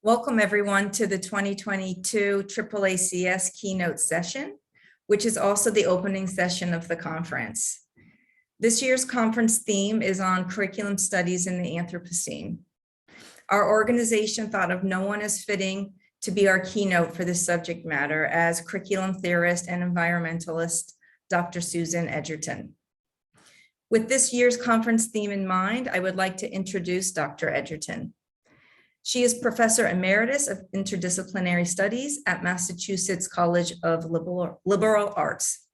Welcome everyone to the 2022 AAACS Keynote session, which is also the opening session of the conference. This year's conference theme is on curriculum studies in the Anthropocene. Our organization thought of no one as fitting to be our keynote for this subject matter as curriculum theorist and environmentalist, Dr. Susan Edgerton. With this year's conference theme in mind, I would like to introduce Dr. Edgerton. She is Professor Emeritus of Interdisciplinary Studies at Massachusetts College of Liberal Arts.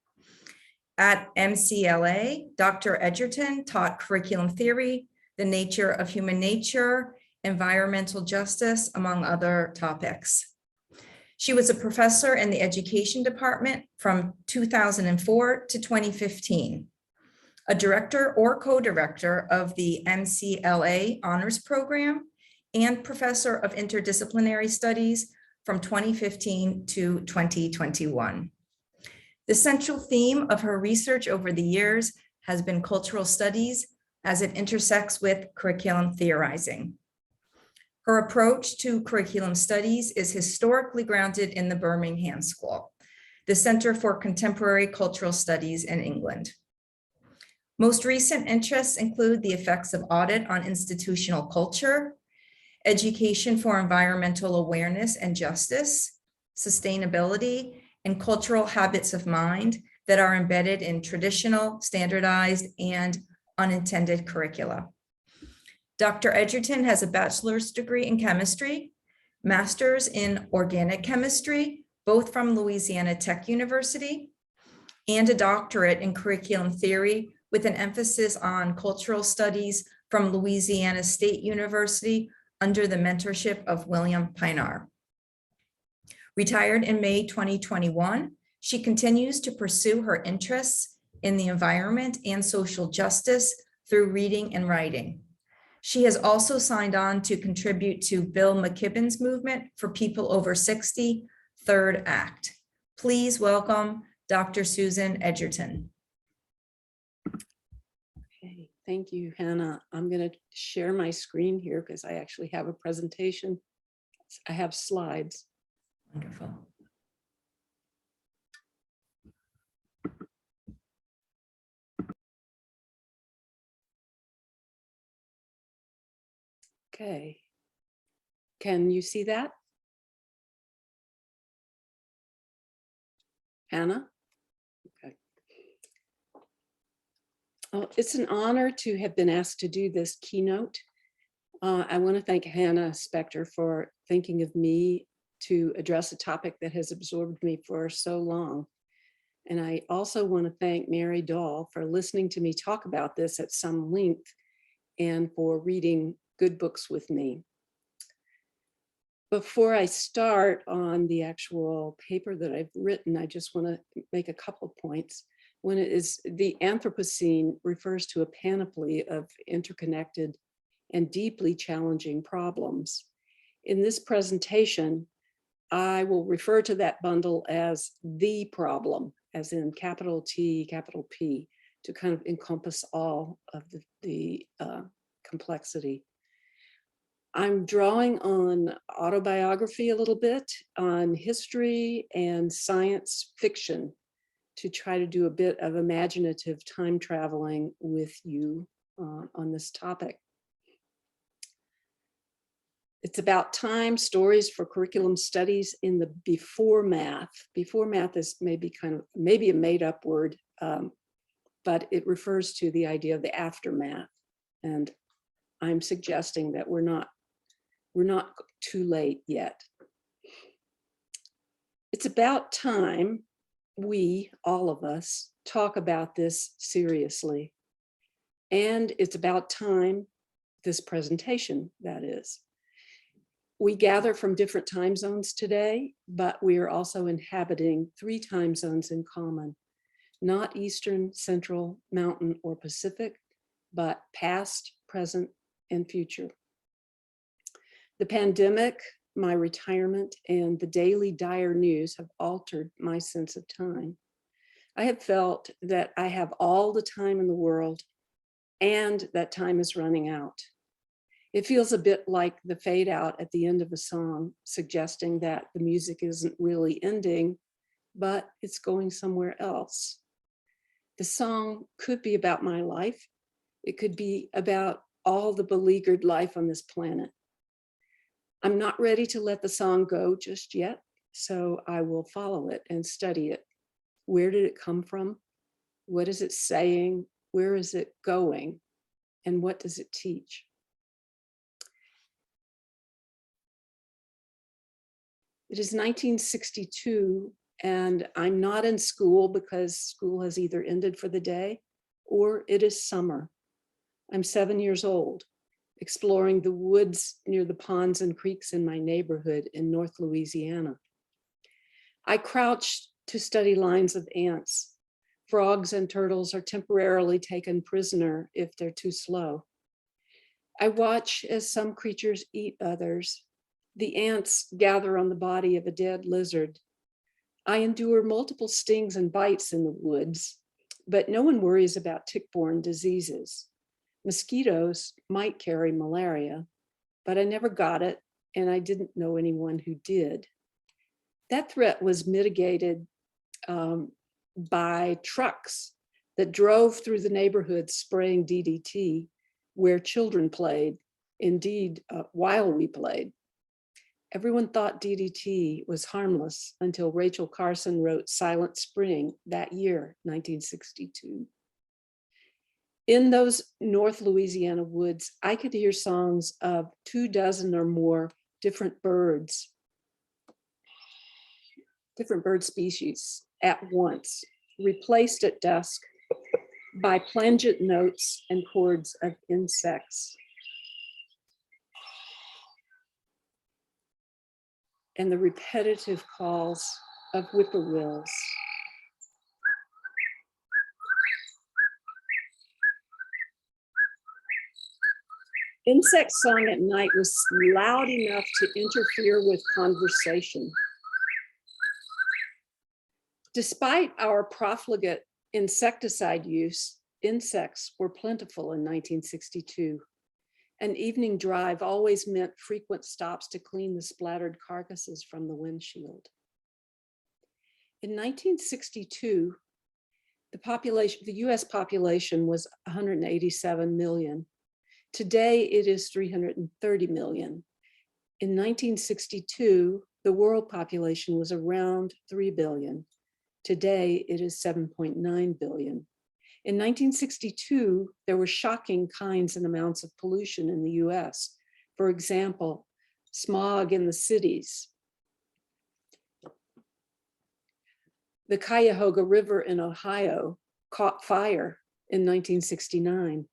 At MCLA, Dr. Edgerton taught curriculum theory, the nature of human nature, environmental justice, among other topics. She was a professor in the education department from 2004 to 2015, a director or co-director of the MCLA Honors Program, and Professor of Interdisciplinary Studies from 2015 to 2021. The central theme of her research over the years has been cultural studies as it intersects with curriculum theorizing. Her approach to curriculum studies is historically grounded in the Birmingham School, the Center for Contemporary Cultural Studies in England. Most recent interests include the effects of audit on institutional culture, education for environmental awareness and justice, sustainability, and cultural habits of mind that are embedded in traditional, standardized, and unintended curricula. Dr. Edgerton has a bachelor's degree in chemistry, master's in organic chemistry, both from Louisiana Tech University, and a doctorate in curriculum theory with an emphasis on cultural studies from Louisiana State University under the mentorship of William Pinar. Retired in May 2021, she continues to pursue her interests in the environment and social justice through reading and writing. She has also signed on to contribute to Bill McKibben's movement for people over 60, Third Act. Please welcome Dr. Susan Edgerton. Thank you, Hannah. I'm going to share my screen here because I actually have a presentation. I have slides. Wonderful. Okay. Can you see that? Hannah? Okay. Oh, it's an honor to have been asked to do this keynote. I want to thank Hannah Spector for thinking of me to address a topic that has absorbed me for so long. And I also want to thank Mary Dahl for listening to me talk about this at some length and for reading good books with me. Before I start on the actual paper that I've written, I just want to make a couple of points. When it is the Anthropocene refers to a panoply of interconnected and deeply challenging problems. In this presentation, I will refer to that bundle as the problem, as in capital T, capital P, to kind of encompass all of the complexity. I'm drawing on autobiography a little bit, on history and science fiction, to try to do a bit of imaginative time traveling with you on this topic. It's about time, stories for curriculum studies in the before math. Before math is maybe a made up word, but it refers to the idea of the aftermath. And I'm suggesting that we're not too late yet. It's about time we, all of us, talk about this seriously. And it's about time, this presentation, that is. We gather from different time zones today, but we are also inhabiting 3 time zones in common, not Eastern, Central, Mountain, or Pacific, but past, present, and future. The pandemic, my retirement, and the daily dire news have altered my sense of time. I have felt that I have all the time in the world and that time is running out. It feels a bit like the fade out at the end of a song, suggesting that the music isn't really ending, but it's going somewhere else. The song could be about my life. It could be about all the beleaguered life on this planet. I'm not ready to let the song go just yet, so I will follow it and study it. Where did it come from? What is it saying? Where is it going? And what does it teach? It is 1962, and I'm not in school because school has either ended for the day or it is summer. I'm 7 years old, exploring the woods near the ponds and creeks in my neighborhood in North Louisiana. I crouch to study lines of ants. Frogs and turtles are temporarily taken prisoner if they're too slow. I watch as some creatures eat others. The ants gather on the body of a dead lizard. I endure multiple stings and bites in the woods, but no one worries about tick-borne diseases. Mosquitoes might carry malaria, but I never got it, and I didn't know anyone who did. That threat was mitigated by trucks that drove through the neighborhood spraying DDT where children played, indeed, while we played. Everyone thought DDT was harmless until Rachel Carson wrote Silent Spring that year, 1962. In those North Louisiana woods, I could hear songs of 24 or more different bird species at once, replaced at dusk by plangent notes and chords of insects. And the repetitive calls of whippoorwills. Insect song at night was loud enough to interfere with conversation. Despite our profligate insecticide use, insects were plentiful in 1962. An evening drive always meant frequent stops to clean the splattered carcasses from the windshield. In 1962, the US population was 187 million. Today, it is 330 million. In 1962, the world population was around 3 billion. Today, it is 7.9 billion. In 1962, there were shocking kinds and amounts of pollution in the US. For example, smog in the cities. The Cuyahoga River in Ohio caught fire in 1969.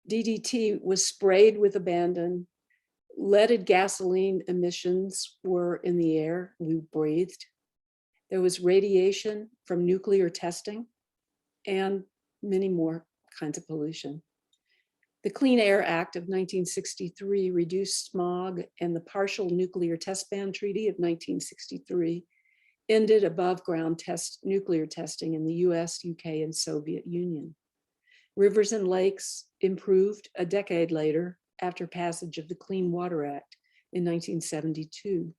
DDT was sprayed with abandon. Leaded gasoline emissions were in the air we breathed. There was radiation from nuclear testing and many more kinds of pollution. The Clean Air Act of 1963 reduced smog, and the Partial Nuclear Test Ban Treaty of 1963 ended above ground nuclear testing in the US, UK, and Soviet Union. Rivers and lakes improved a decade later after passage of the Clean Water Act in 1972.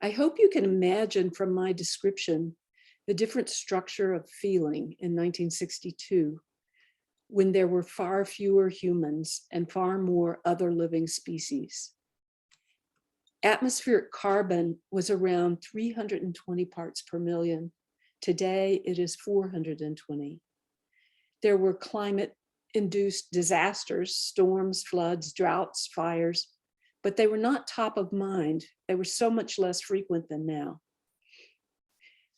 I hope you can imagine from my description the different structure of feeling in 1962, when there were far fewer humans and far more other living species. Atmospheric carbon was around 320 parts per million. Today, it is 420. There were climate-induced disasters, storms, floods, droughts, fires, but they were not top of mind. They were so much less frequent than now.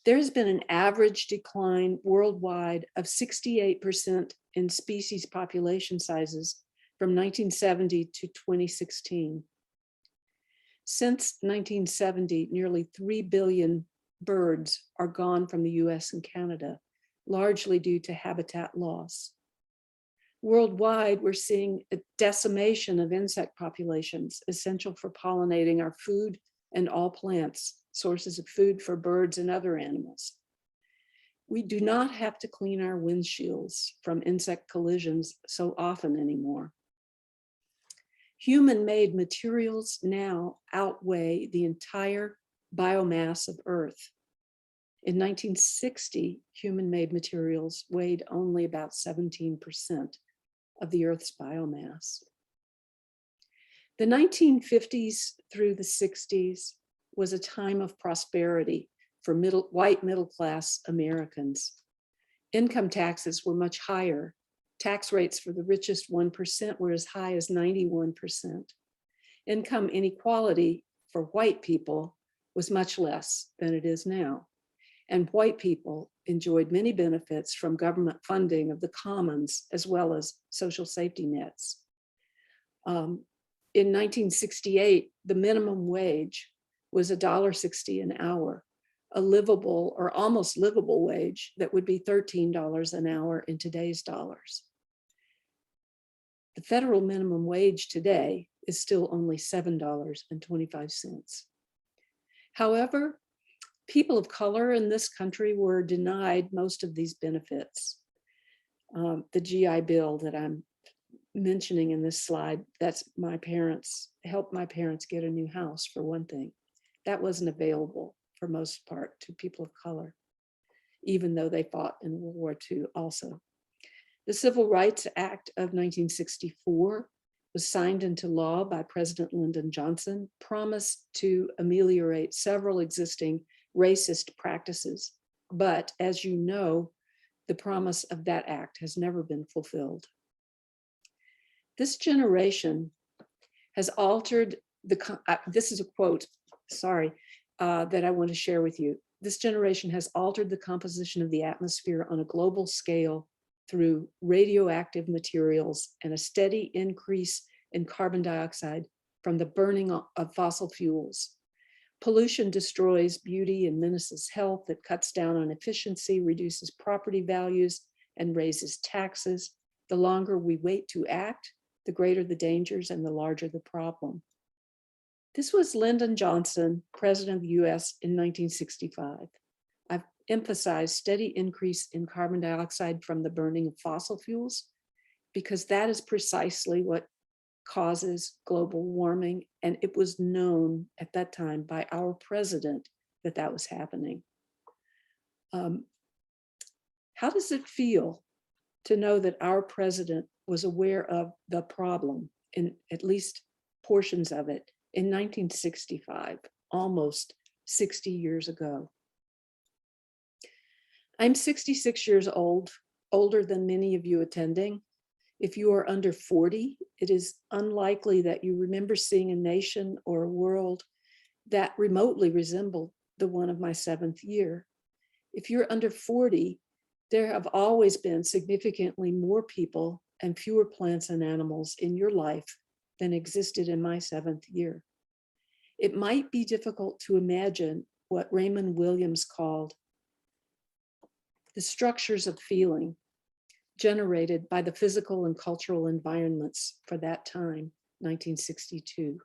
There has been an average decline worldwide of 68% in species population sizes from 1970 to 2016. Since 1970, nearly 3 billion birds are gone from the US and Canada, largely due to habitat loss. Worldwide, we're seeing a decimation of insect populations, essential for pollinating our food and all plants, sources of food for birds and other animals. We do not have to clean our windshields from insect collisions so often anymore. Human-made materials now outweigh the entire biomass of Earth. In 1960, human-made materials weighed only about 17% of the Earth's biomass. The 1950s through the 60s was a time of prosperity for white middle-class Americans. Income taxes were much higher. Tax rates for the richest 1% were as high as 91%. Income inequality for white people was much less than it is now. And white people enjoyed many benefits from government funding of the commons as well as social safety nets. In 1968, the minimum wage was $1.60 an hour, a livable or almost livable wage that would be $13 an hour in today's dollars. The federal minimum wage today is still only $7.25. However, people of color in this country were denied most of these benefits. The GI Bill that I'm mentioning in this slide, that's my parents, helped my parents get a new house for one thing. That wasn't available for most part to people of color, even though they fought in World War II also. The Civil Rights Act of 1964 was signed into law by President Lyndon Johnson, promised to ameliorate several existing racist practices. But as you know, the promise of that act has never been fulfilled. This generation has altered this is a quote, sorry, that I want to share with you. This generation has altered the composition of the atmosphere on a global scale through radioactive materials and a steady increase in carbon dioxide from the burning of fossil fuels. Pollution destroys beauty and menaces health. It cuts down on efficiency, reduces property values, and raises taxes. The longer we wait to act, the greater the dangers and the larger the problem. This was Lyndon Johnson, President of the US in 1965. I've emphasized steady increase in carbon dioxide from the burning of fossil fuels because that is precisely what causes global warming. And it was known at that time by our president that that was happening. How does it feel to know that our president was aware of the problem, in at least portions of it, in 1965, almost 60 years ago? I'm 66 years old, older than many of you attending. If you are under 40, it is unlikely that you remember seeing a nation or a world that remotely resembled the one of my 7th year. If you're under 40, there have always been significantly more people and fewer plants and animals in your life than existed in my 7th year. It might be difficult to imagine what Raymond Williams called the structures of feeling generated by the physical and cultural environments for that time, 1962.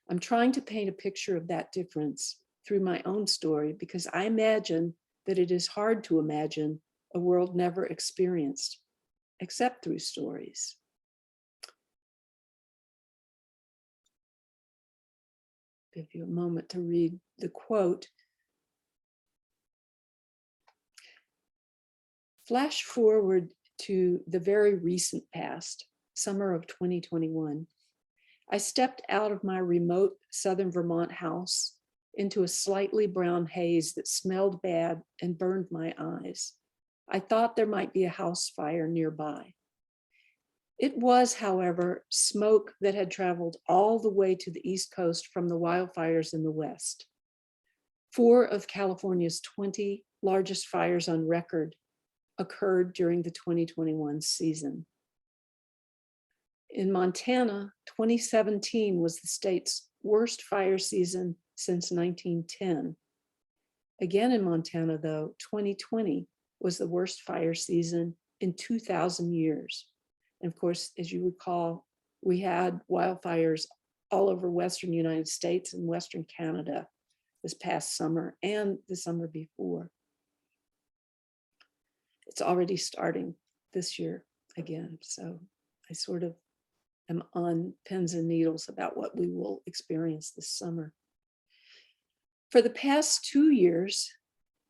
I'm trying to paint a picture of that difference through my own story because I imagine that it is hard to imagine a world never experienced except through stories. Give you a moment to read the quote. Flash forward to the very recent past, summer of 2021. I stepped out of my remote southern Vermont house into a slightly brown haze that smelled bad and burned my eyes. I thought there might be a house fire nearby. It was, however, smoke that had traveled all the way to the East Coast from the wildfires in the West. 4 of California's 20 largest fires on record occurred during the 2021 season. In Montana, 2017 was the state's worst fire season since 1910. Again in Montana, though, 2020 was the worst fire season in 2,000 years. And of course, as you recall, we had wildfires all over Western United States and Western Canada this past summer and the summer before. It's already starting this year again. So I sort of am on pins and needles about what we will experience this summer. For the past 2 years,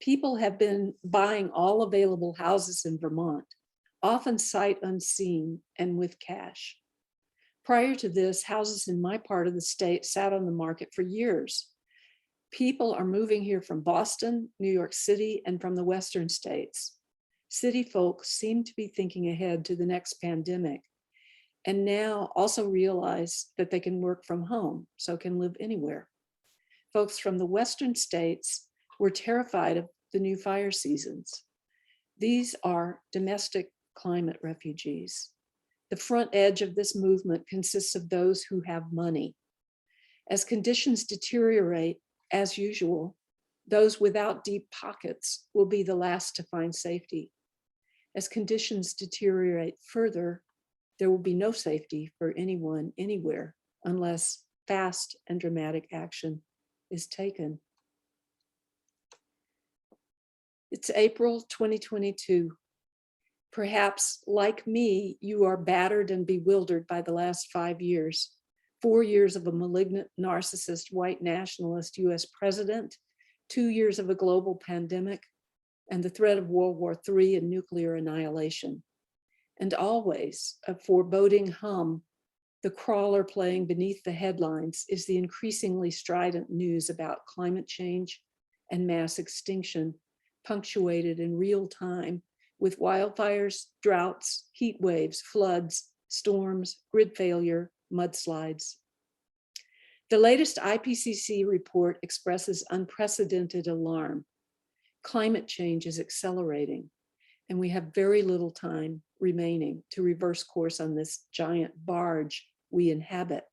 people have been buying all available houses in Vermont, often sight unseen and with cash. Prior to this, houses in my part of the state sat on the market for years. People are moving here from Boston, New York City, and from the Western states. City folk seem to be thinking ahead to the next pandemic, and now also realize that they can work from home, so can live anywhere. Folks from the Western states were terrified of the new fire seasons. These are domestic climate refugees. The front edge of this movement consists of those who have money. As conditions deteriorate, as usual, those without deep pockets will be the last to find safety. As conditions deteriorate further, there will be no safety for anyone anywhere unless fast and dramatic action is taken. It's April 2022. Perhaps, like me, you are battered and bewildered by the last 5 years. 4 years of a malignant, narcissist, white nationalist US president, 2 years of a global pandemic, and the threat of World War III and nuclear annihilation. And always a foreboding hum, the crawler playing beneath the headlines is the increasingly strident news about climate change and mass extinction, punctuated in real time with wildfires, droughts, heat waves, floods, storms, grid failure, mudslides. The latest IPCC report expresses unprecedented alarm. Climate change is accelerating, and we have very little time remaining to reverse course on this giant barge we inhabit.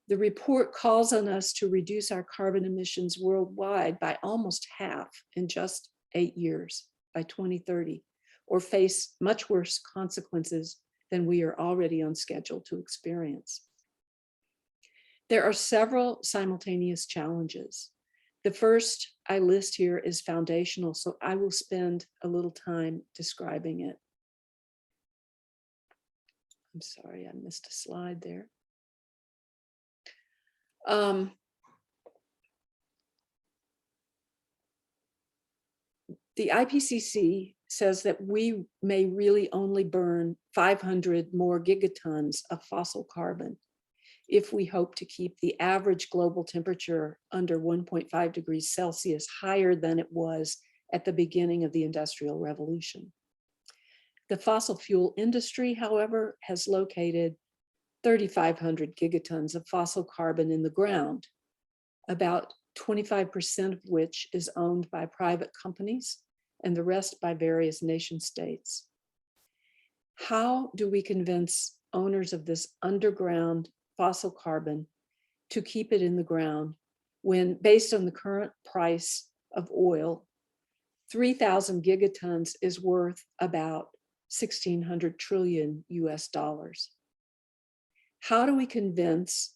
The report calls on us to reduce our carbon emissions worldwide by almost half in just 8 years by 2030, or face much worse consequences than we are already on schedule to experience. There are several simultaneous challenges. The first I list here is foundational, so I will spend a little time describing it. I'm sorry, I missed a slide there. The IPCC says that we may really only burn 500 more gigatons of fossil carbon if we hope to keep the average global temperature under 1.5 degrees Celsius higher than it was at the beginning of the Industrial Revolution. The fossil fuel industry, however, has located 3,500 gigatons of fossil carbon in the ground, about 25% of which is owned by private companies and the rest by various nation states. How do we convince owners of this underground fossil carbon to keep it in the ground when, based on the current price of oil, 3,000 gigatons is worth about 1,600 trillion US dollars? How do we convince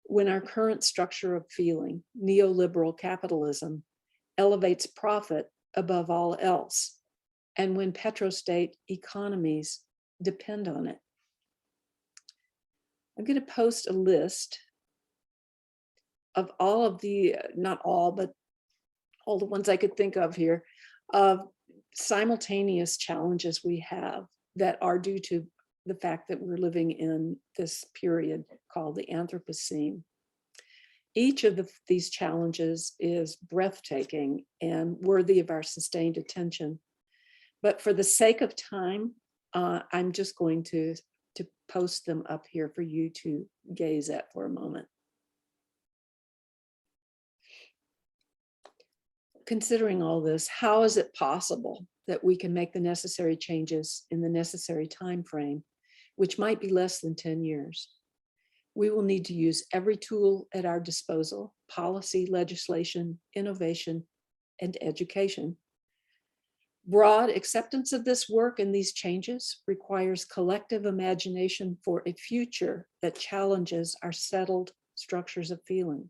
when our current structure of feeling, neoliberal capitalism, elevates profit above all else, and when petrostate economies depend on it? I'm going to post a list of all of the, not all, but all the ones I could think of here, of simultaneous challenges we have that are due to the fact that we're living in this period called the Anthropocene. Each of these challenges is breathtaking and worthy of our sustained attention. But for the sake of time, I'm just going to post them up here for you to gaze at for a moment. Considering all this, how is it possible that we can make the necessary changes in the necessary time frame, which might be less than 10 years? We will need to use every tool at our disposal: policy, legislation, innovation, and education. Broad acceptance of this work and these changes requires collective imagination for a future that challenges our settled structures of feeling.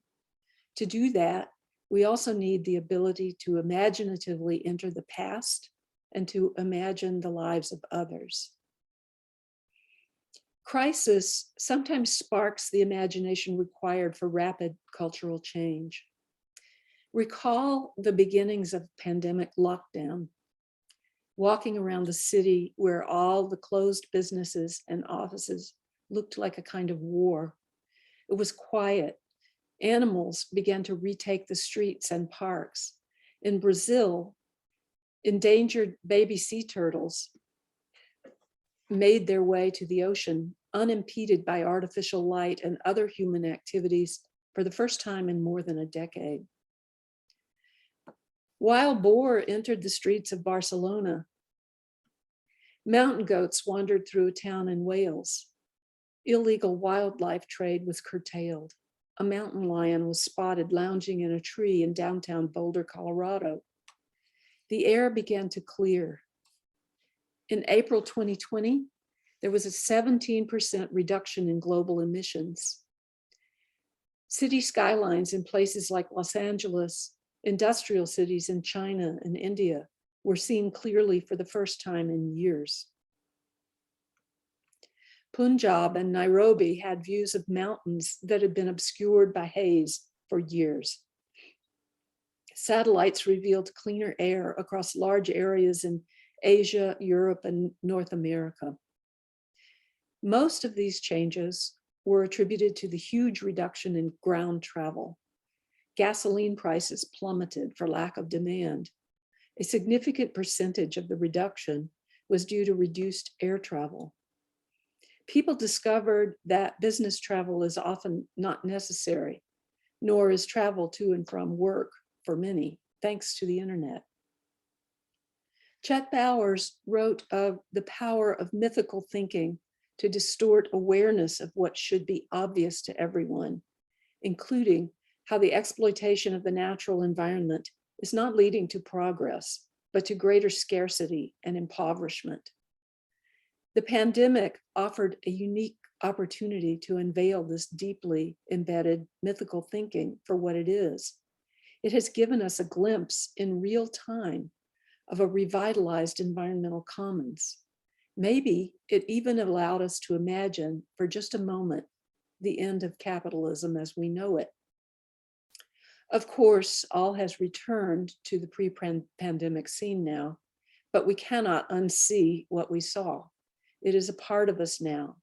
To do that, we also need the ability to imaginatively enter the past and to imagine the lives of others. Crisis sometimes sparks the imagination required for rapid cultural change. Recall the beginnings of pandemic lockdown, walking around the city where all the closed businesses and offices looked like a kind of war. It was quiet. Animals began to retake the streets and parks. In Brazil, endangered baby sea turtles made their way to the ocean unimpeded by artificial light and other human activities for the first time in more than a decade. Wild boar entered the streets of Barcelona. Mountain goats wandered through a town in Wales. Illegal wildlife trade was curtailed. A mountain lion was spotted lounging in a tree in downtown Boulder, Colorado. The air began to clear. In April 2020, there was a 17% reduction in global emissions. City skylines in places like Los Angeles, industrial cities in China and India were seen clearly for the first time in years. Punjab and Nairobi had views of mountains that had been obscured by haze for years. Satellites revealed cleaner air across large areas in Asia, Europe, and North America. Most of these changes were attributed to the huge reduction in ground travel. Gasoline prices plummeted for lack of demand. A significant percentage of the reduction was due to reduced air travel. People discovered that business travel is often not necessary, nor is travel to and from work for many, thanks to the internet. Chet Bowers wrote of the power of mythical thinking to distort awareness of what should be obvious to everyone, including how the exploitation of the natural environment is not leading to progress, but to greater scarcity and impoverishment. The pandemic offered a unique opportunity to unveil this deeply embedded mythical thinking for what it is. It has given us a glimpse in real time of a revitalized environmental commons. Maybe it even allowed us to imagine for just a moment the end of capitalism as we know it. Of course, all has returned to the pre-pandemic scene now, but we cannot unsee what we saw. It is a part of us now.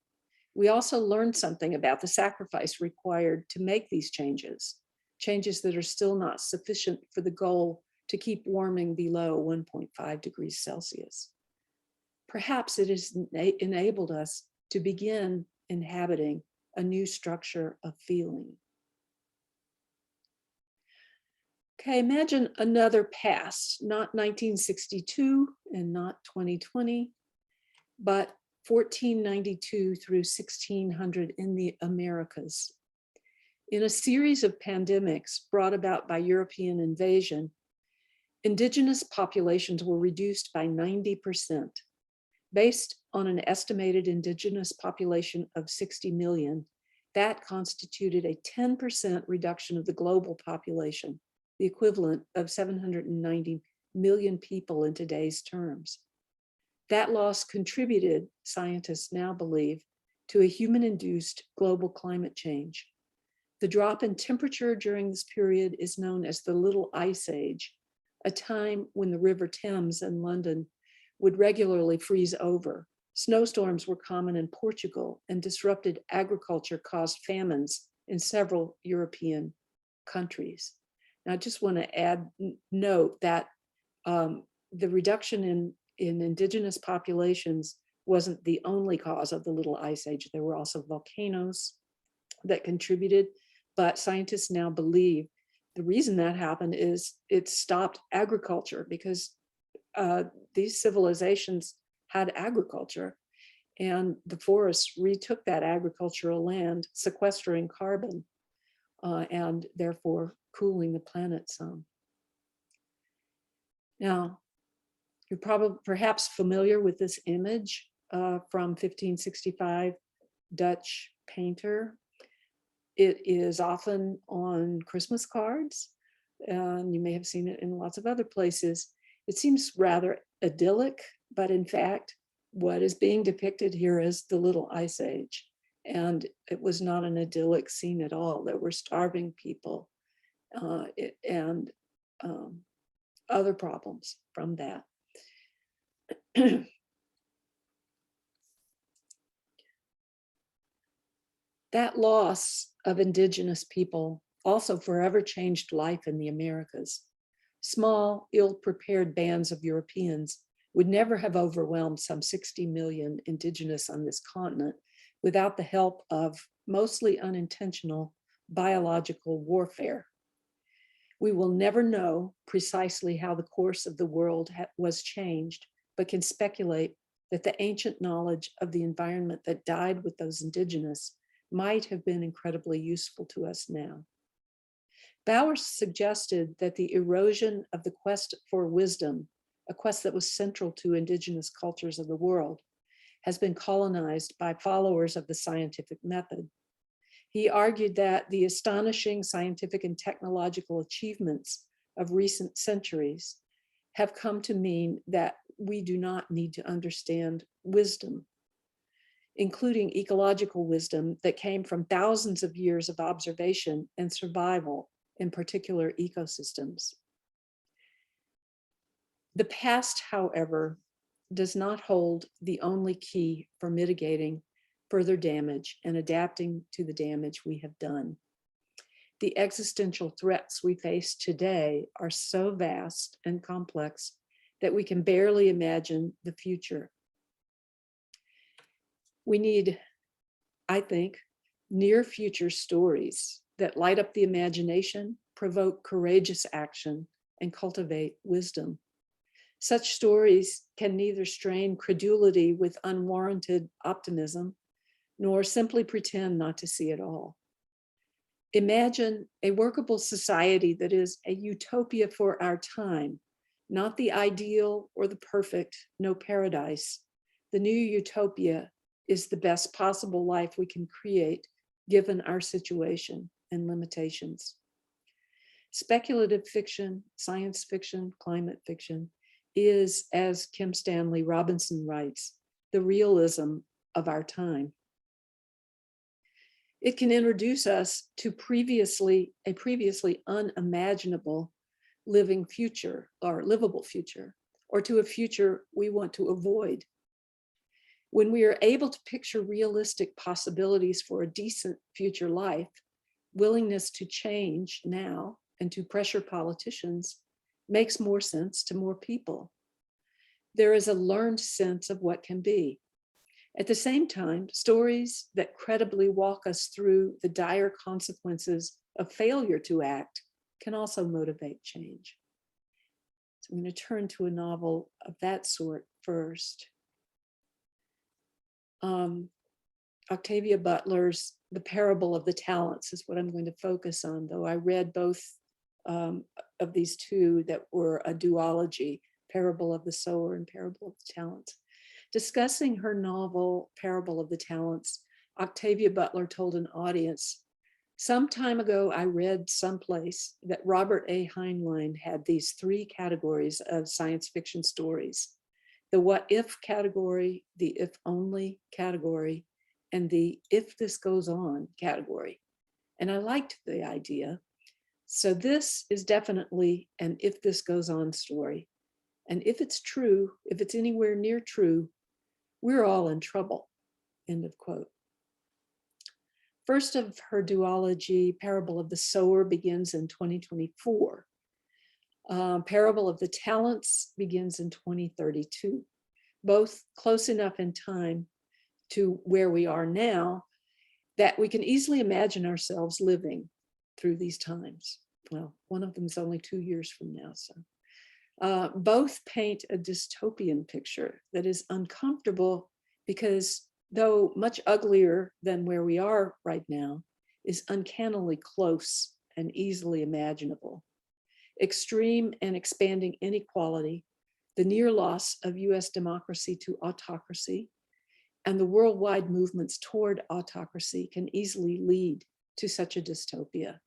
We also learned something about the sacrifice required to make these changes, changes that are still not sufficient for the goal to keep warming below 1.5 degrees Celsius. Perhaps it has enabled us to begin inhabiting a new structure of feeling. Okay, imagine another past, not 1962 and not 2020, but 1492 through 1600 in the Americas. In a series of pandemics brought about by European invasion, indigenous populations were reduced by 90%. Based on an estimated indigenous population of 60 million, that constituted a 10% reduction of the global population, the equivalent of 790 million people in today's terms. That loss contributed, scientists now believe, to a human-induced global climate change. The drop in temperature during this period is known as the Little Ice Age, a time when the River Thames in London would regularly freeze over. Snowstorms were common in Portugal, and disrupted agriculture caused famines in several European countries. Now, I just want to note that the reduction in indigenous populations wasn't the only cause of the Little Ice Age. There were also volcanoes that contributed, but scientists now believe the reason that happened is it stopped agriculture, because these civilizations had agriculture, and the forests retook that agricultural land, sequestering carbon and therefore cooling the planet some. Now, you're probably perhaps familiar with this image from 1565, Dutch painter. It is often on Christmas cards, and you may have seen it in lots of other places. It seems rather idyllic, but in fact, what is being depicted here is the Little Ice Age. And it was not an idyllic scene at all. There were starving people and other problems from that. That loss of indigenous people also forever changed life in the Americas. Small, ill-prepared bands of Europeans would never have overwhelmed some 60 million indigenous on this continent without the help of mostly unintentional biological warfare. We will never know precisely how the course of the world was changed, but can speculate that the ancient knowledge of the environment that died with those indigenous might have been incredibly useful to us now. Bauer suggested that the erosion of the quest for wisdom, a quest that was central to indigenous cultures of the world, has been colonized by followers of the scientific method. He argued that the astonishing scientific and technological achievements of recent centuries have come to mean that we do not need to understand wisdom, including ecological wisdom that came from thousands of years of observation and survival in particular ecosystems. The past, however, does not hold the only key for mitigating further damage and adapting to the damage we have done. The existential threats we face today are so vast and complex that we can barely imagine the future. We need, I think, near future stories that light up the imagination, provoke courageous action, and cultivate wisdom. Such stories can neither strain credulity with unwarranted optimism, nor simply pretend not to see it all. Imagine a workable society that is a utopia for our time, not the ideal or the perfect, no paradise. The new utopia is the best possible life we can create given our situation and limitations. Speculative fiction, science fiction, climate fiction is, as Kim Stanley Robinson writes, the realism of our time. It can introduce us to a previously unimaginable living future or livable future, or to a future we want to avoid. When we are able to picture realistic possibilities for a decent future life, willingness to change now and to pressure politicians makes more sense to more people. There is a learned sense of what can be. At the same time, stories that credibly walk us through the dire consequences of failure to act can also motivate change. So I'm going to turn to a novel of that sort first. Octavia Butler's The Parable of the Talents is what I'm going to focus on, though I read both of these two that were a duology, Parable of the Sower and Parable of the Talents. Discussing her novel, Parable of the Talents, Octavia Butler told an audience, "Some time ago, I read someplace that Robert A. Heinlein had these three categories of science fiction stories: the what if category, the if only category, and the if this goes on category. And I liked the idea. So this is definitely an if this goes on story. And if it's true, if it's anywhere near true, we're all in trouble," end of quote. First of her duology, Parable of the Sower, begins in 2024. Parable of the Talents begins in 2032, both close enough in time to where we are now that we can easily imagine ourselves living through these times. Well, one of them is only 2 years from now, so. Both paint a dystopian picture that is uncomfortable because, though much uglier than where we are right now, is uncannily close and easily imaginable. Extreme and expanding inequality, the near loss of US democracy to autocracy, and the worldwide movements toward autocracy can easily lead to such a dystopia.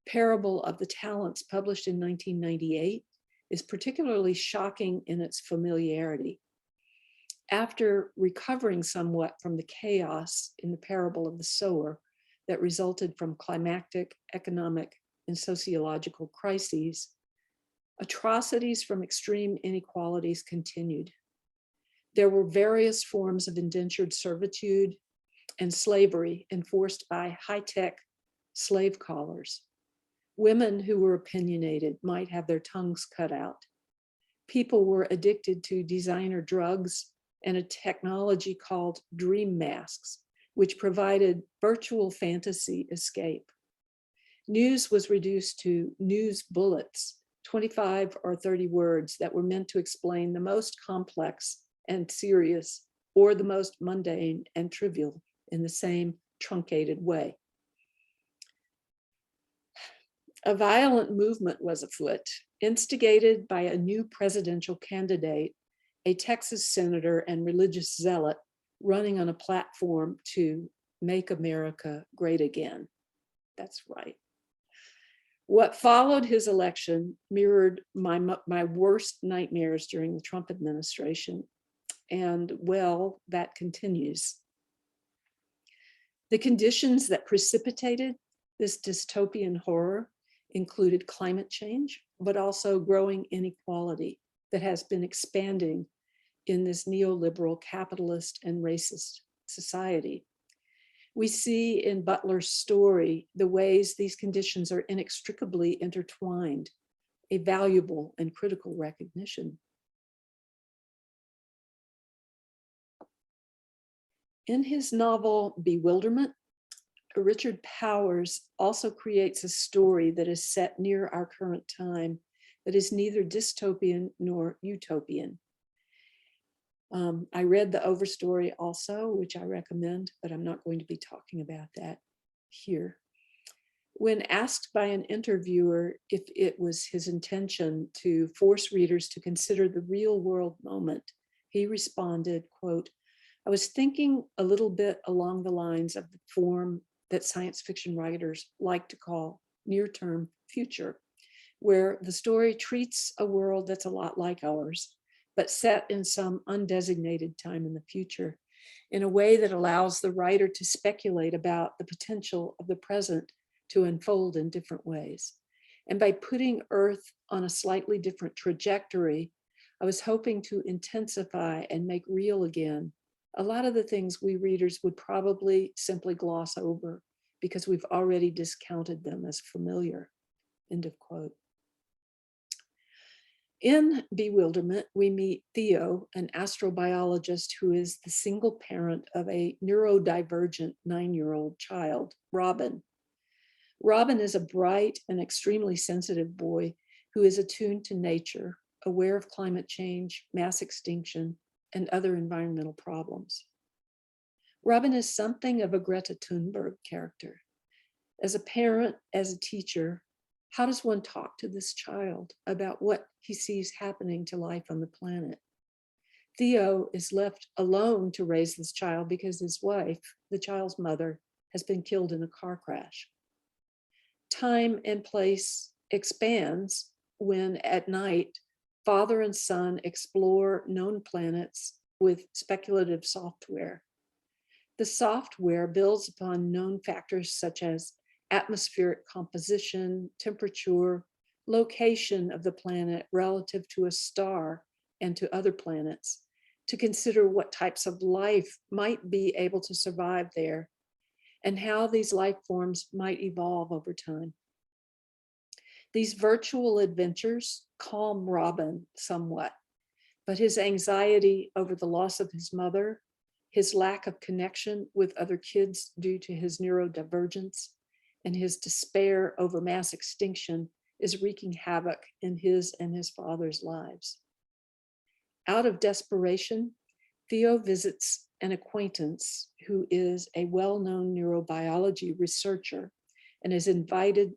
Parable of the Talents, published in 1998, is particularly shocking in its familiarity. After recovering somewhat from the chaos in the parable of the sower that resulted from climactic, economic, and sociological crises, atrocities from extreme inequalities continued. There were various forms of indentured servitude and slavery enforced by high-tech slave collars. Women who were opinionated might have their tongues cut out. People were addicted to designer drugs and a technology called dream masks, which provided virtual fantasy escape. News was reduced to news bullets, 25 or 30 words that were meant to explain the most complex and serious or the most mundane and trivial in the same truncated way. A violent movement was afoot, instigated by a new presidential candidate, a Texas senator and religious zealot running on a platform to make America great again. That's right. What followed his election mirrored my worst nightmares during the Trump administration. And well, that continues. The conditions that precipitated this dystopian horror included climate change, but also growing inequality that has been expanding in this neoliberal, capitalist, and racist society. We see in Butler's story the ways these conditions are inextricably intertwined, a valuable and critical recognition. In his novel, Bewilderment, Richard Powers also creates a story that is set near our current time that is neither dystopian nor utopian. I read the overstory also, which I recommend, but I'm not going to be talking about that here. When asked by an interviewer if it was his intention to force readers to consider the real world moment, he responded, quote, "I was thinking a little bit along the lines of the form that science fiction writers like to call near-term future, where the story treats a world that's a lot like ours, but set in some undesignated time in the future, in a way that allows the writer to speculate about the potential of the present to unfold in different ways. And by putting Earth on a slightly different trajectory, I was hoping to intensify and make real again a lot of the things we readers would probably simply gloss over because we've already discounted them as familiar," end of quote. In Bewilderment, we meet Theo, an astrobiologist who is the single parent of a neurodivergent 9-year-old child, Robin. Robin is a bright and extremely sensitive boy who is attuned to nature, aware of climate change, mass extinction, and other environmental problems. Robin is something of a Greta Thunberg character. As a parent, as a teacher, how does one talk to this child about what he sees happening to life on the planet? Theo is left alone to raise this child because his wife, the child's mother, has been killed in a car crash. Time and place expands when at night, father and son explore known planets with speculative software. The software builds upon known factors such as atmospheric composition, temperature, location of the planet relative to a star and to other planets, to consider what types of life might be able to survive there and how these life forms might evolve over time. These virtual adventures calm Robin somewhat, but his anxiety over the loss of his mother, his lack of connection with other kids due to his neurodivergence, and his despair over mass extinction is wreaking havoc in his and his father's lives. Out of desperation, Theo visits an acquaintance who is a well-known neurobiology researcher and is invited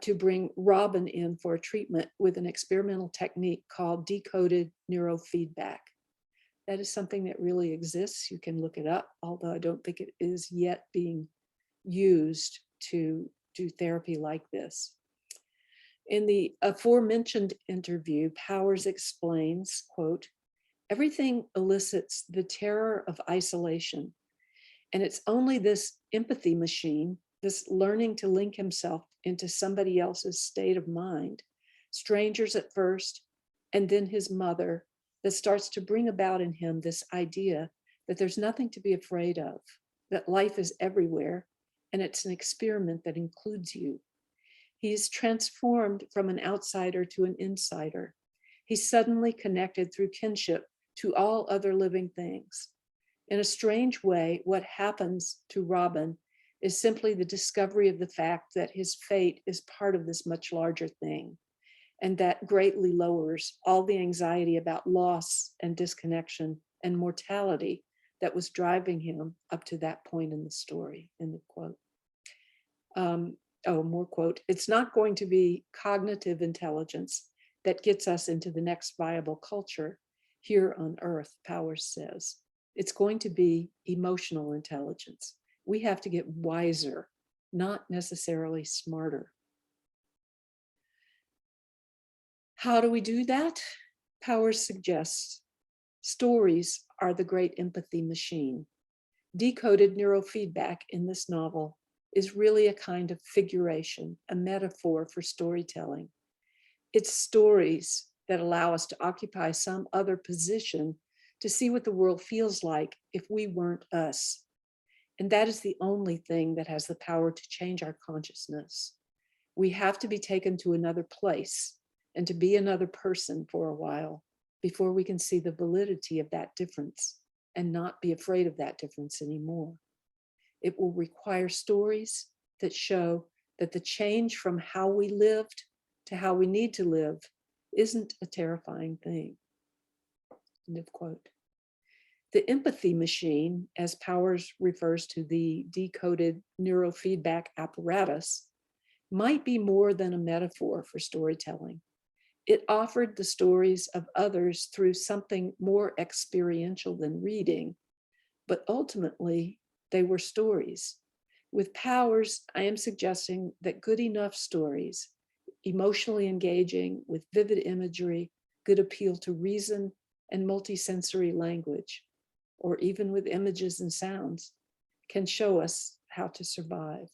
to bring Robin in for a treatment with an experimental technique called decoded neurofeedback. That is something that really exists. You can look it up, although I don't think it is yet being used to do therapy like this. In the aforementioned interview, Powers explains, quote, Everything elicits the terror of isolation. And it's only this empathy machine, this learning to link himself into somebody else's state of mind, strangers at first, and then his mother, that starts to bring about in him this idea that there's nothing to be afraid of, that life is everywhere, and it's an experiment that includes you. He's transformed from an outsider to an insider. He's suddenly connected through kinship to all other living things. In a strange way, what happens to Robin is simply the discovery of the fact that his fate is part of this much larger thing, and that greatly lowers all the anxiety about loss and disconnection and mortality that was driving him up to that point in the story, in the quote. More quote, it's not going to be cognitive intelligence that gets us into the next viable culture here on Earth, Powers says. It's going to be emotional intelligence. We have to get wiser, not necessarily smarter. How do we do that? Powers suggests stories are the great empathy machine. Decoded neurofeedback in this novel is really a kind of figuration, a metaphor for storytelling. It's stories that allow us to occupy some other position to see what the world feels like if we weren't us. And that is the only thing that has the power to change our consciousness. We have to be taken to another place and to be another person for a while before we can see the validity of that difference and not be afraid of that difference anymore. It will require stories that show that the change from how we lived to how we need to live isn't a terrifying thing. End of quote. The empathy machine, as Powers refers to the decoded neurofeedback apparatus, might be more than a metaphor for storytelling. It offered the stories of others through something more experiential than reading, but ultimately they were stories. With Powers, I am suggesting that good enough stories, emotionally engaging with vivid imagery, good appeal to reason and multisensory language, or even with images and sounds, can show us how to survive.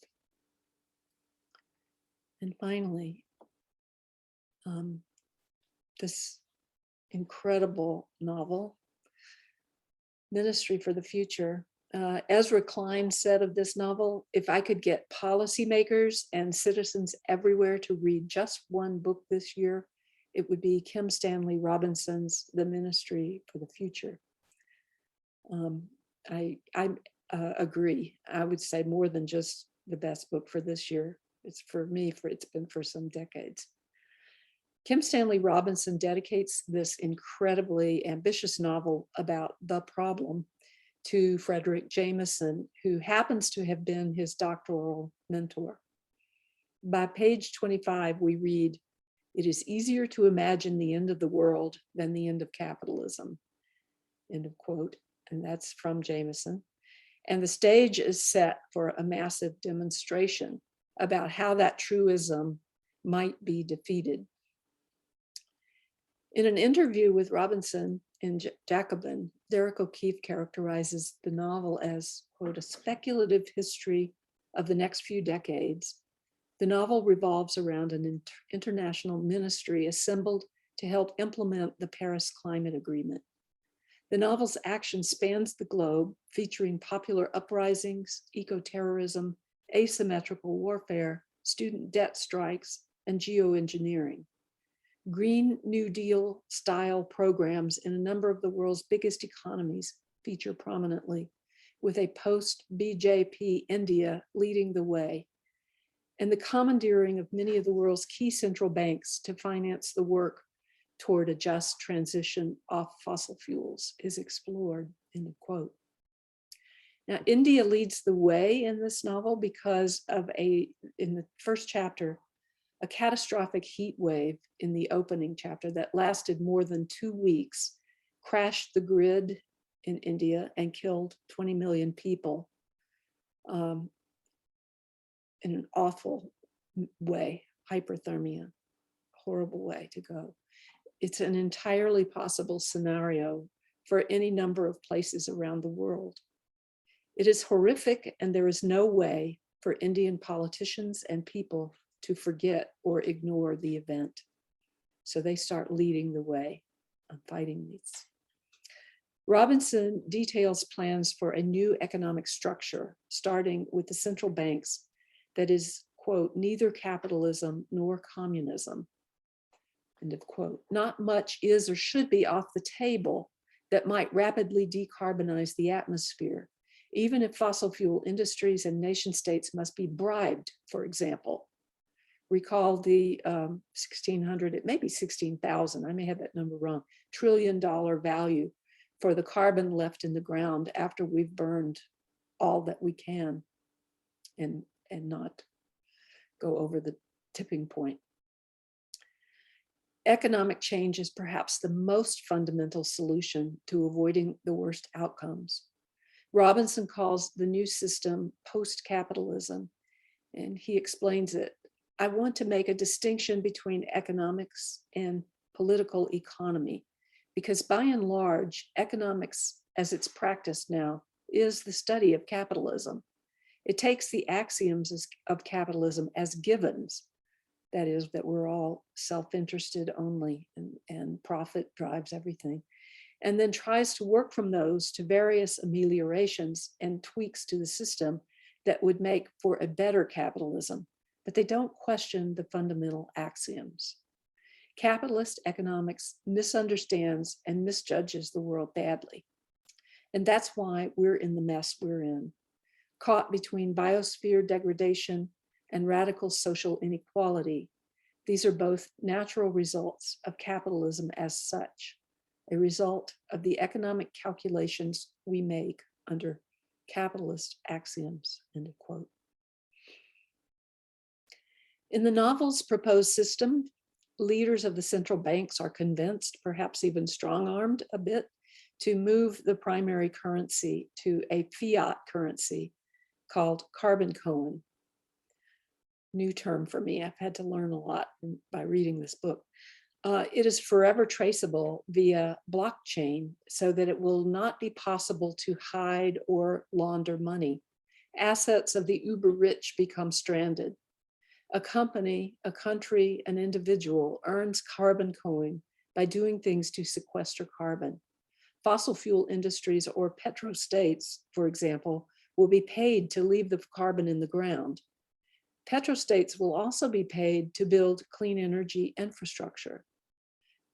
And finally, this incredible novel, Ministry for the Future. Ezra Klein said of this novel, if I could get policymakers and citizens everywhere to read just one book this year, it would be Kim Stanley Robinson's The Ministry for the Future. I agree. I would say more than just the best book for this year. It's for me, it's been for some decades. Kim Stanley Robinson dedicates this incredibly ambitious novel about the problem to Frederick Jameson, who happens to have been his doctoral mentor. By page 25, we read, "It is easier to imagine the end of the world than the end of capitalism." End of quote. And that's from Jameson. And the stage is set for a massive demonstration about how that truism might be defeated. In an interview with Robinson in Jacobin, Derek O'Keefe characterizes the novel as, quote, a speculative history of the next few decades. The novel revolves around an international ministry assembled to help implement the Paris Climate Agreement. The novel's action spans the globe, featuring popular uprisings, eco-terrorism, asymmetrical warfare, student debt strikes, and geoengineering. Green New Deal style programs in a number of the world's biggest economies feature prominently, with a post-BJP India leading the way, and the commandeering of many of the world's key central banks to finance the work toward a just transition off fossil fuels is explored, end of quote. Now, India leads the way in this novel because of in the first chapter, a catastrophic heat wave in the opening chapter that lasted more than 2 weeks crashed the grid in India and killed 20 million people in an awful way, hyperthermia, horrible way to go. It's an entirely possible scenario for any number of places around the world. It is horrific, and there is no way for Indian politicians and people to forget or ignore the event. So they start leading the way on fighting these. Robinson details plans for a new economic structure, starting with the central banks that is, quote, neither capitalism nor communism, end of quote. Not much is or should be off the table that might rapidly decarbonize the atmosphere, even if fossil fuel industries and nation states must be bribed, for example. Recall the 1600, it may be 16,000, I may have that number wrong, $1 trillion value for the carbon left in the ground after we've burned all that we can and not go over the tipping point. Economic change is perhaps the most fundamental solution to avoiding the worst outcomes. Robinson calls the new system post-capitalism, and he explains it. I want to make a distinction between economics and political economy, because by and large, economics as it's practiced now is the study of capitalism. It takes the axioms of capitalism as givens, that is, that we're all self-interested only and profit drives everything, and then tries to work from those to various ameliorations and tweaks to the system that would make for a better capitalism, but they don't question the fundamental axioms. Capitalist economics misunderstands and misjudges the world badly. And that's why we're in the mess we're in, caught between biosphere degradation and radical social inequality. These are both natural results of capitalism as such, a result of the economic calculations we make under capitalist axioms, end of quote. In the novel's proposed system, leaders of the central banks are convinced, perhaps even strong-armed a bit, to move the primary currency to a fiat currency called carbon coin. New term for me. I've had to learn a lot by reading this book. It is forever traceable via blockchain so that it will not be possible to hide or launder money. Assets of the uber rich become stranded. A company, a country, an individual earns carbon coin by doing things to sequester carbon. Fossil fuel industries or petrostates, for example, will be paid to leave the carbon in the ground. Petrostates will also be paid to build clean energy infrastructure.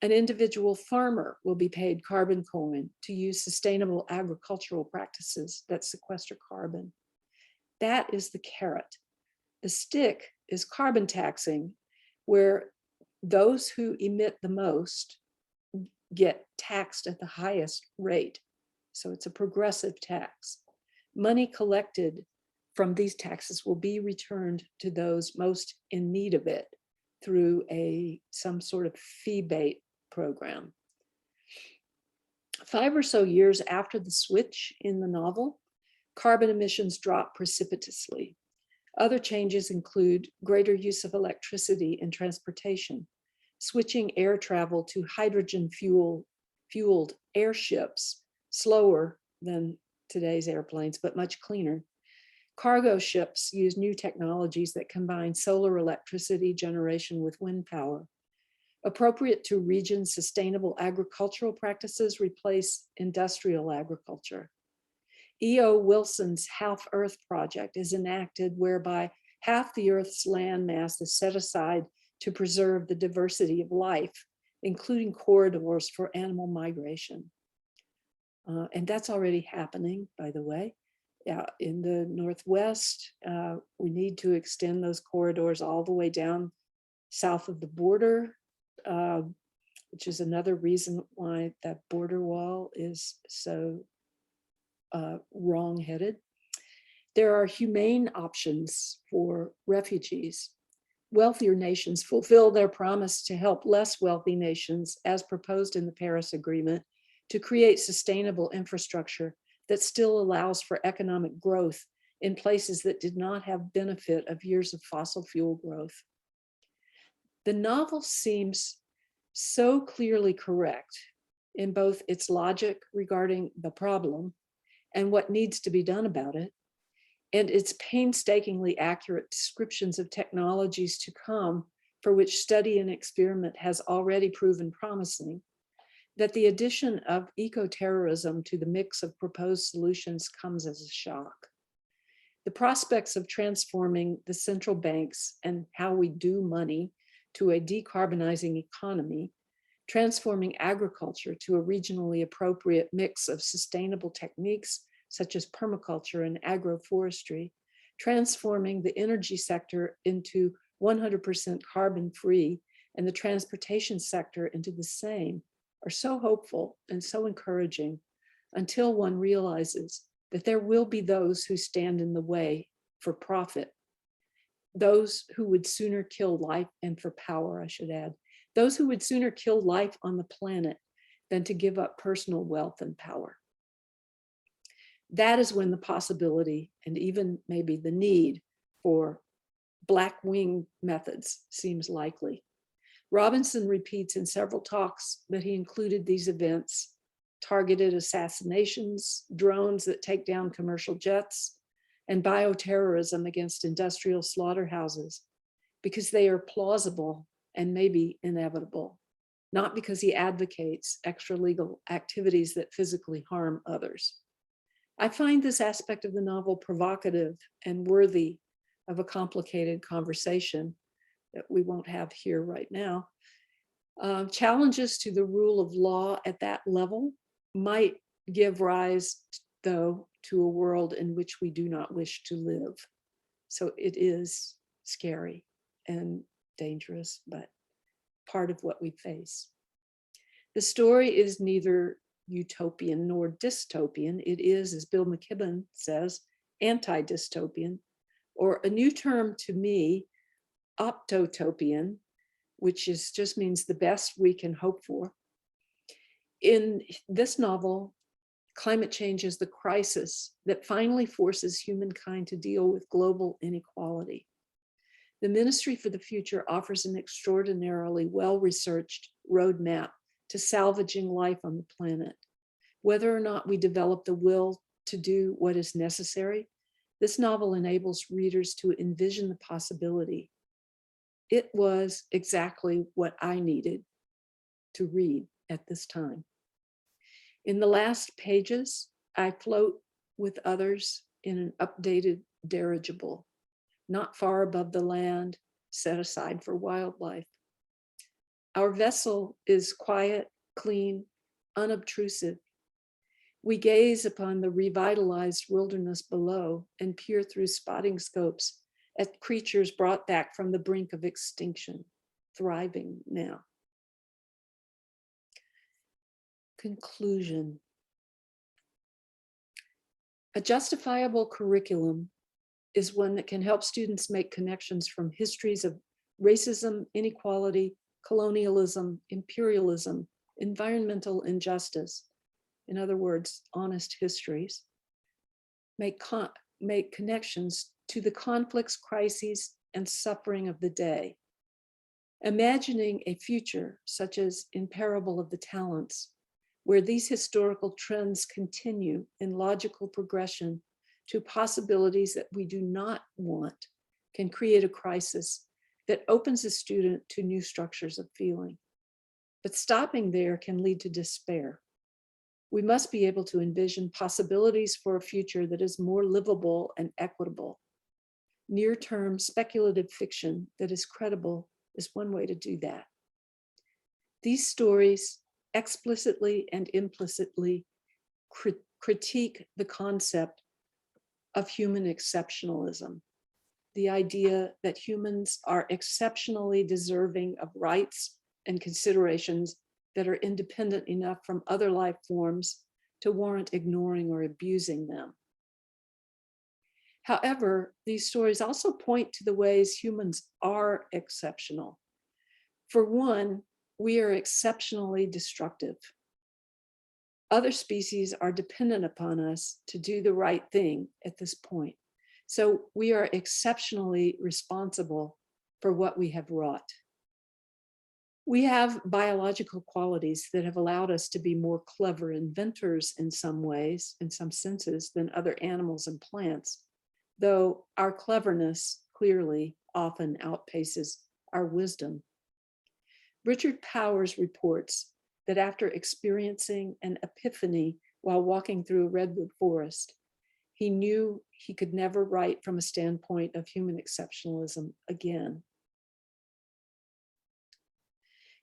An individual farmer will be paid carbon coin to use sustainable agricultural practices that sequester carbon. That is the carrot. The stick is carbon taxing, where those who emit the most get taxed at the highest rate. So it's a progressive tax. Money collected from these taxes will be returned to those most in need of it through some sort of fee-based program. 5 or so years after the switch in the novel, carbon emissions drop precipitously. Other changes include greater use of electricity in transportation, switching air travel to hydrogen fueled airships, slower than today's airplanes, but much cleaner. Cargo ships use new technologies that combine solar electricity generation with wind power. Appropriate to region sustainable agricultural practices replace industrial agriculture. E.O. Wilson's Half Earth Project is enacted, whereby half the Earth's land mass is set aside to preserve the diversity of life, including corridors for animal migration. And that's already happening, by the way. In the Northwest, we need to extend those corridors all the way down south of the border, which is another reason why that border wall is so wrong-headed. There are humane options for refugees. Wealthier nations fulfill their promise to help less wealthy nations, as proposed in the Paris Agreement, to create sustainable infrastructure that still allows for economic growth in places that did not have benefit of years of fossil fuel growth. The novel seems so clearly correct in both its logic regarding the problem and what needs to be done about it, and its painstakingly accurate descriptions of technologies to come for which study and experiment has already proven promising, that the addition of eco-terrorism to the mix of proposed solutions comes as a shock. The prospects of transforming the central banks and how we do money to a decarbonizing economy, transforming agriculture to a regionally appropriate mix of sustainable techniques such as permaculture and agroforestry, transforming the energy sector into 100% carbon-free and the transportation sector into the same, are so hopeful and so encouraging until one realizes that there will be those who stand in the way for profit, those who would sooner kill life, and for power, I should add, those who would sooner kill life on the planet than to give up personal wealth and power. That is when the possibility and even maybe the need for black wing methods seems likely. Robinson repeats in several talks that he included these events, targeted assassinations, drones that take down commercial jets, and bioterrorism against industrial slaughterhouses, because they are plausible and maybe inevitable, not because he advocates extra-legal activities that physically harm others. I find this aspect of the novel provocative and worthy of a complicated conversation that we won't have here right now. Challenges to the rule of law at that level might give rise, though, to a world in which we do not wish to live. So it is scary and dangerous, but part of what we face. The story is neither utopian nor dystopian. It is, as Bill McKibben says, anti-dystopian, or a new term to me, optotopian, which just means the best we can hope for. In this novel, climate change is the crisis that finally forces humankind to deal with global inequality. The Ministry for the Future offers an extraordinarily well-researched roadmap to salvaging life on the planet. Whether or not we develop the will to do what is necessary, this novel enables readers to envision the possibility. It was exactly what I needed to read at this time. In the last pages, I float with others in an updated dirigible, not far above the land set aside for wildlife. Our vessel is quiet, clean, unobtrusive. We gaze upon the revitalized wilderness below and peer through spotting scopes at creatures brought back from the brink of extinction, thriving now. Conclusion. A justifiable curriculum is one that can help students make connections from histories of racism, inequality, colonialism, imperialism, environmental injustice, in other words, honest histories, make connections to the conflicts, crises, and suffering of the day. Imagining a future such as in Parable of the Talents, where these historical trends continue in logical progression to possibilities that we do not want, can create a crisis that opens a student to new structures of feeling. But stopping there can lead to despair. We must be able to envision possibilities for a future that is more livable and equitable. Near-term speculative fiction that is credible is one way to do that. These stories explicitly and implicitly critique the concept of human exceptionalism, the idea that humans are exceptionally deserving of rights and considerations that are independent enough from other life forms to warrant ignoring or abusing them. However, these stories also point to the ways humans are exceptional. For one, we are exceptionally destructive. Other species are dependent upon us to do the right thing at this point. So we are exceptionally responsible for what we have wrought. We have biological qualities that have allowed us to be more clever inventors in some ways, in some senses, than other animals and plants, though our cleverness clearly often outpaces our wisdom. Richard Powers reports that after experiencing an epiphany while walking through a redwood forest, he knew he could never write from a standpoint of human exceptionalism again.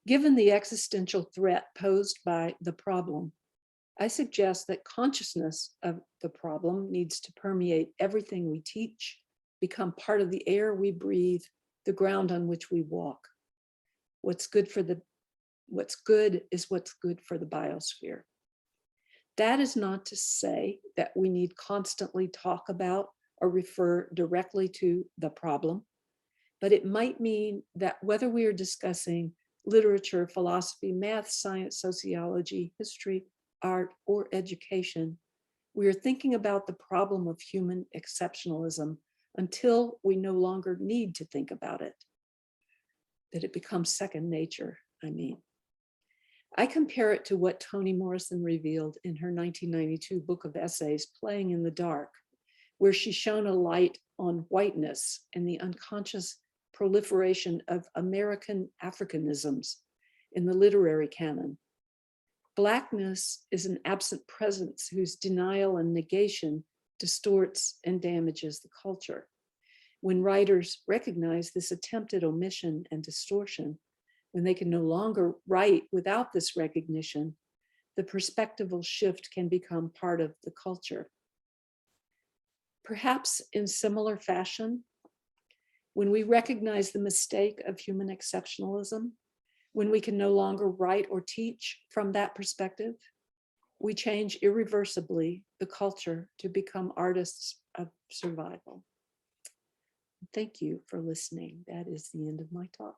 Given the existential threat posed by the problem, I suggest that consciousness of the problem needs to permeate everything we teach, become part of the air we breathe, the ground on which we walk. What's good is what's good for the biosphere. That is not to say that we need constantly talk about or refer directly to the problem, but it might mean that whether we are discussing literature, philosophy, math, science, sociology, history, art, or education, we are thinking about the problem of human exceptionalism until we no longer need to think about it, that it becomes second nature, I mean. I compare it to what Toni Morrison revealed in her 1992 book of essays, Playing in the Dark, where she shone a light on whiteness and the unconscious proliferation of American Africanisms in the literary canon. Blackness is an absent presence whose denial and negation distorts and damages the culture. When writers recognize this attempted omission and distortion, when they can no longer write without this recognition, the perspectival shift can become part of the culture. Perhaps in similar fashion, when we recognize the mistake of human exceptionalism, when we can no longer write or teach from that perspective, we change irreversibly the culture to become artists of survival. Thank you for listening. That is the end of my talk.